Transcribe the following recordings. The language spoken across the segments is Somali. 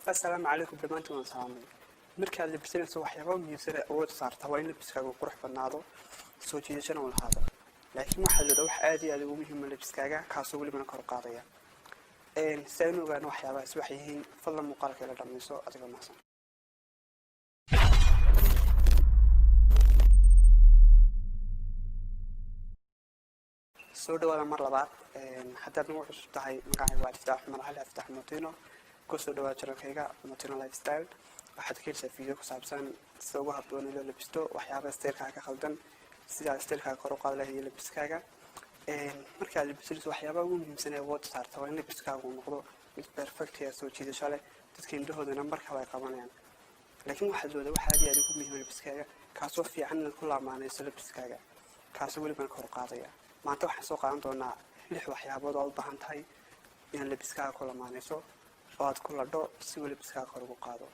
السلام عليكم دمانتم وسلامي marka la bisanayso waxyaabo muhiimsan oo aad saartaa waa in la biskaaga qurux badnaado soo jiidashana uu lahaado laakiin waxa la wax aad iyo aad ugu muhiim ah biskaaga kaasoo waliba kor u qaadaya saynu ogaan waxyaabahaas waxay yihiin fadlan muuqaalka la dhameyso adiga maasan soo dhawaada mar labaad haddaad nagu cusub tahay magacayga waa Iftaax Marxal Iftaax Motino kusoo dhawaad channelkayga Motino Lifestyle waxaad ka helsaa fiideo ku saabsan sida ugu habboon ee loo labisto waxyaabaha steelka ka khaldan sida steelka kor u qaad lahayd labiskaaga marka la labisto waxyaabaha ugu muhiimsan ee aad saartaa waa in labiskaagu noqdo mid perfect ah soo jiidasho leh dadka indhahoodana markaa ay qabanayaan laakiin waxa aad aad ugu muhiim labiskaaga kaasoo fiican in ku laamaanayso labiskaaga kaasoo waliba kor u qaadaya maanta waxaan soo qaadan doonaa 6 waxyaabood oo u baahan tahay in labiskaaga ku laamaanayso oo aad ku ladho si labiskaaga kor ugu qaado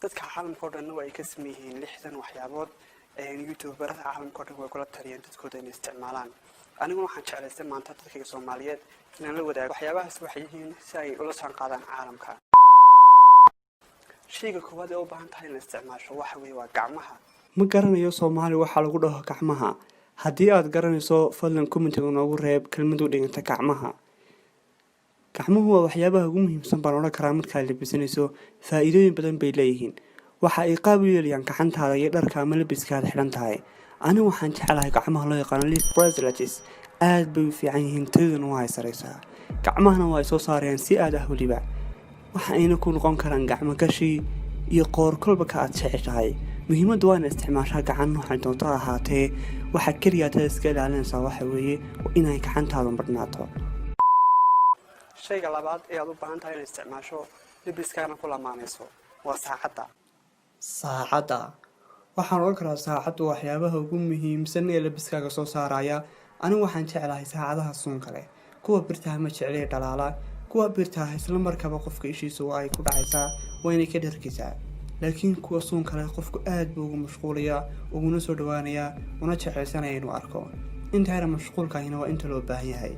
dadka caalamka oo dhan way ka sameeyeen 6 waxyaabood youtuberada caalamka oo dhan way kula taliyeen dadkooda inay isticmaalaan aniguna waxaan jeclaystay maanta dadka Soomaaliyeed inaan la wadaago waxyaabahaas waxay yihiin si ay ula saan qaadaan caalamka shayga koowaad ee u baahan tahay in la isticmaasho waxa weeye waa gacmaha ma garanayo Soomaali waxa lagu dhaho gacmaha haddii aad garanayso fadlan comment-ga noogu reeb kelmad u dhiganta gacmaha gacmuhu waa waxyaabaha ugu muhiimsan baan oran karaa marka la labisanayso faa'iidooyin badan bay leeyihiin waxa ay qaab u yeelayaan gacantaada iyo dharka ama labiskaada xidhan tahay anigu waxaan jecelahay gacmaha loo yaqaan leaf bracelets aad bay u fiican yihiin tayaduna waa sareysaa gacmahana waa soo saarayaan si aad ah waliba waxa ayna ku noqon karaan gacmo gashi iyo qoor kolba ka aad jeceshahay muhiimaddu waa in isticmaashaa gacan noocan doonto ahaatee waxa kaliya aad iska ilaalinaysaa waxa weeye inay gacantaadu badnaato shayga labaad ee aad u baahan tahay in isticmaasho labiskaaga ku lamaanayso waa saacada waxaan oran karaa saacadu waxyaabaha ugu muhiimsan ee labiskaaga soo saaraya anigu waxaan jecelahay saacadaha suunka leh kuwa birtaha ma jeclay dhalaala kuwa birtaha isla markaba qofka ishiisu ay ku dhacaysaa wayna ka dharkisaa laakiin kuwa suunka leh qofku aad buu ugu mashquulaya uguna soo dhawaanaya una jeclaysanaya inuu arko inta mashquulkaahina waa inta loo baahan yahay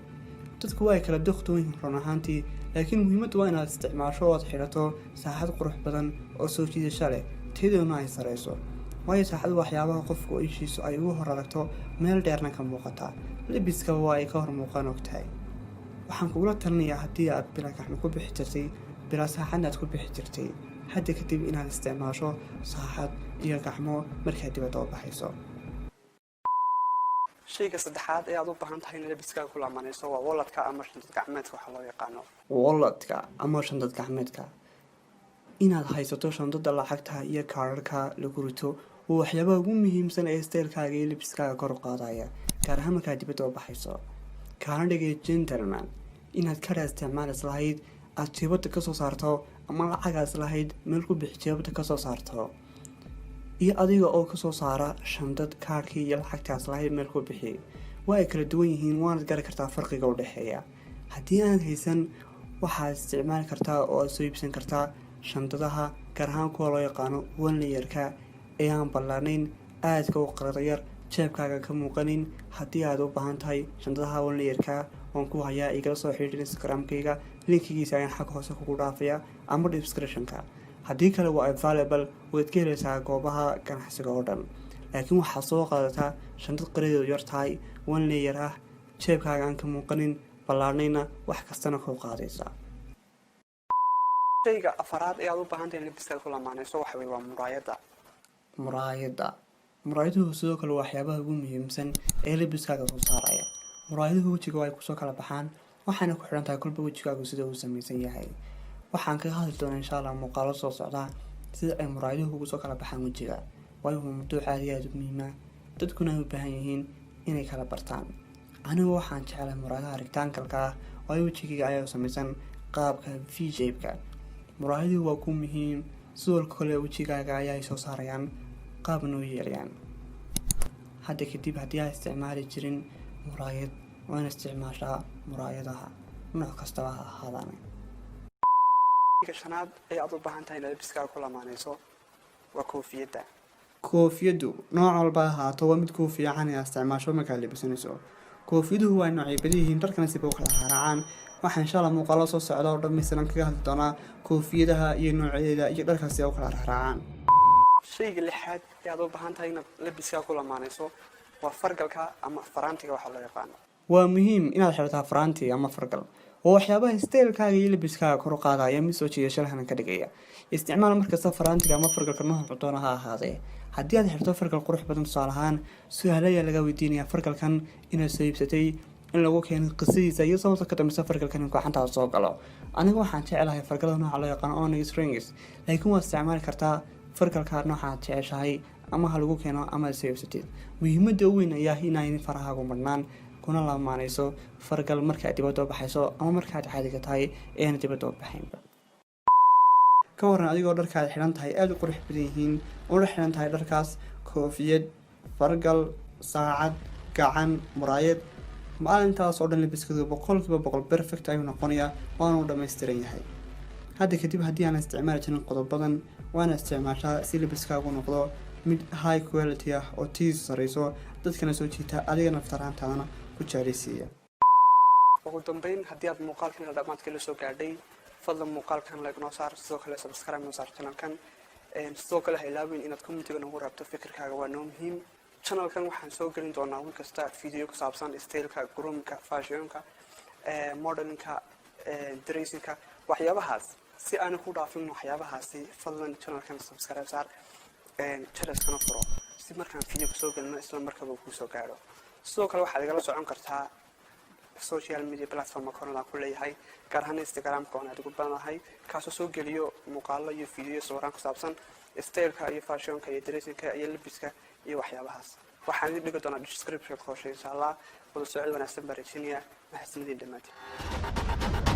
dadku way kala doqtooyin run ahaantii laakiin muhiimaddu waa inaad isticmaasho oo aad xirato saacad qurux badan oo soo jiidasho leh tayaduna ay sareyso waayo saacadu waxyaabaha qofku ishiisu ay ugu hor aragto meel dheerna ka muuqata labiska waa ay ka hor muuqan ogtahay waxaan kugula talinayaa haddii aad bila gacmo ku bixi jirtay bila saacadna aad ku bixi jirtay hadda kadib inaad isticmaasho saacad iyo gacmo markaad dibadda u baxayso shayga saddexaad ee aad u baahan tahay in labiskaaga ku lamaanayso waa walletka ama shandad gacmeedka waxa loo yaqaano walletka ama shandad gacmeedka inaad haysato shandada lacagta iyo kaararka lagu rito waa waxyaabaha ugu muhiimsan ee steelkaaga iyo labiskaaga kor u qaadaya gaar ahaan markaad dibadda u baxayso kaana dhigay gentleman inaad ka isticmaalis lahayd aad jeebada ka soo saarto ama lacagaas lahayd meel ku bixi jeebada ka soo saarto iyo adiga oo ka soo saara shandad kaarkii iyo lacagtaas lahayd meel ku bixi waa ay kala duwan yihiin waana garan kartaa farqiga u dhaxeeya haddii aad haysan waxaad isticmaali kartaa oo aad soo iibsan kartaa shandadaha gaar ahaan kuwa loo yaqaano one-layerka ee aan ballaanayn aadka u qaradayar jeebkaaga ka muuqanin haddii aad u baahan tahay shandadaha one-layerka waan ku hayaa igala soo xidhiidh Instagram-kayga linkigiisa ayaan xag hoose kugu dhaafaya ama description-ka haddii kale waa available waad ka helaysaa goobaha ganacsiga oo dhan laakiin waxaad soo qaadataa shandad qaradeedu yar tahay one-layer ah jeebkaaga aan ka muuqanin ballaanayna wax kastana ku qaadaysa shayga afaraad ee aad u baahan tahay in labiskaaga ku lamaanayso waxa weeye waa muraayaduhu sidoo kale waxyaabaha ugu muhiimsan ee labiskaaga soo saaraya muraayaduhu wejiga ay kusoo kala baxaan waxaana ku xidhan tahay kolba wejigaagu sida uu samaysan yahay waxaan kaga hadli doonaa insha Allah muuqaalo soo socda sida ay muraayaduhu ugu soo kala baxaan wejiga waayo waa mawduuc aad u muhiim ah dadkuna ay u baahan yihiin inay kala bartaan anigu waxaan jecelahay muraayadaha rectangle-ka waayo wejigayga ayaa samaysan qaabka V-shape-ka muraayaduhu waa ku muhiim sidoo kale wejigaaga ayaa soo saarayaan qaab noo yeelayaan hadda kadib haddii aad isticmaali jirin muraayad waa in isticmaashaa muraayadaha nooc kastaba ha ahaadaan shanaad ee aad u baahan tahay in labiskaaga ku lamaanayso waa koofiyadu nooc walba ahaato waa mid kuu fiican inaad isticmaasho markaad labisanayso koofiyaduhu waa noocyo badan yihiin dharkana si bay u kala raacaan waxaan insha Allah muuqaalo soo socda oo dhammaystiran kaga hadli doonaa koofiyadaha iyo noocyadeeda iyo dharkaasi u kala raacaan. shayga lixaad ee aad u baahan tahay inaad labiskaa ku lamaanayso waa fargalka ama faraantiga waxa loo yaqaano. waa muhiim inaad xirataa faraanti ama fargal oo waxyaabaha steelkaaga iyo labiskaaga kor u qaadaya mid soo jiidasho lehna ka dhigaya. isticmaal markasta faraantiga ama fargalka nooca doona ha ahaadee. haddii aad xirto fargal qurux badan tusaale ahaan su-aal ayaa laga weydiinayaa fargalkan inaad soo iibsatay in lagu keeno qisadiisa iyo sababta ka dambeysa fargalkan in gacantaada soo galo. aniga waxaan jecelahay fargalada nooca loo yaqaano onyx rings, laakiin waad isticmaali kartaa fargalka nooca aad jeceshahay ama ha lagu keeno ama aad soo iibsatid. muhiimada u weyn ayaa inay farahaagu marnaan kuna lamaanayso fargal markaad dibadda u baxayso ama markaad caadiga tahay eena dibadda u baxaynba. ka waran adigoo dharkaad xiran tahay aada u qurux badan yihiin una xiran tahay dharkaas koofiyad, fargal, saacad, gacan, muraayad, maalintaas oo dhan labiskadu 100% perfect ayuu noqonayaa waana u dhammaystiran yahay. hadda kadib haddii aan isticmaali jirin qodobadan waana isticmaashaa si labiskaagu noqdo mid high quality ah oo tiisu sareyso dadkana soo jiita adiga naftaraantaadana ku jeclaysiiya. ugu dambeyn haddii aad muuqaalkan dhammaadkii la soo gaadhay fadlan muuqaalkan like noo saar, sidoo kale subscribe noo saar channelkan, sidoo kale ha ilaawin inaad commentiga nagu raabto fikirkaaga waa noo muhiim. channelkan waxaan soo gelin doonaa wiil kasta video ku saabsan styleka, groomka, fashionka, modelinka, dressingka, waxyaabahaas. si aan ku dhaafin waxyaabahaasi fadlan channelkan subscribe saar, channelkana furo si markaan video soo gelino isla markaba uu soo gaaro. sidoo kale waxaad igala socon kartaa social media platform korona ku leeyahay gaar ahaan Instagram-ka oo aad ugu badanahay kaasoo soo geliyo muuqaallo iyo video sawiraan ku saabsan styleka iyo fashionka iyo dressingka iyo labiska iyo waxyaabahaas. waxaan idin dhigi doonaa description-ka insha Allah wada socod wanaagsan baa rajinaya. mahadsanidin dhamaantiin.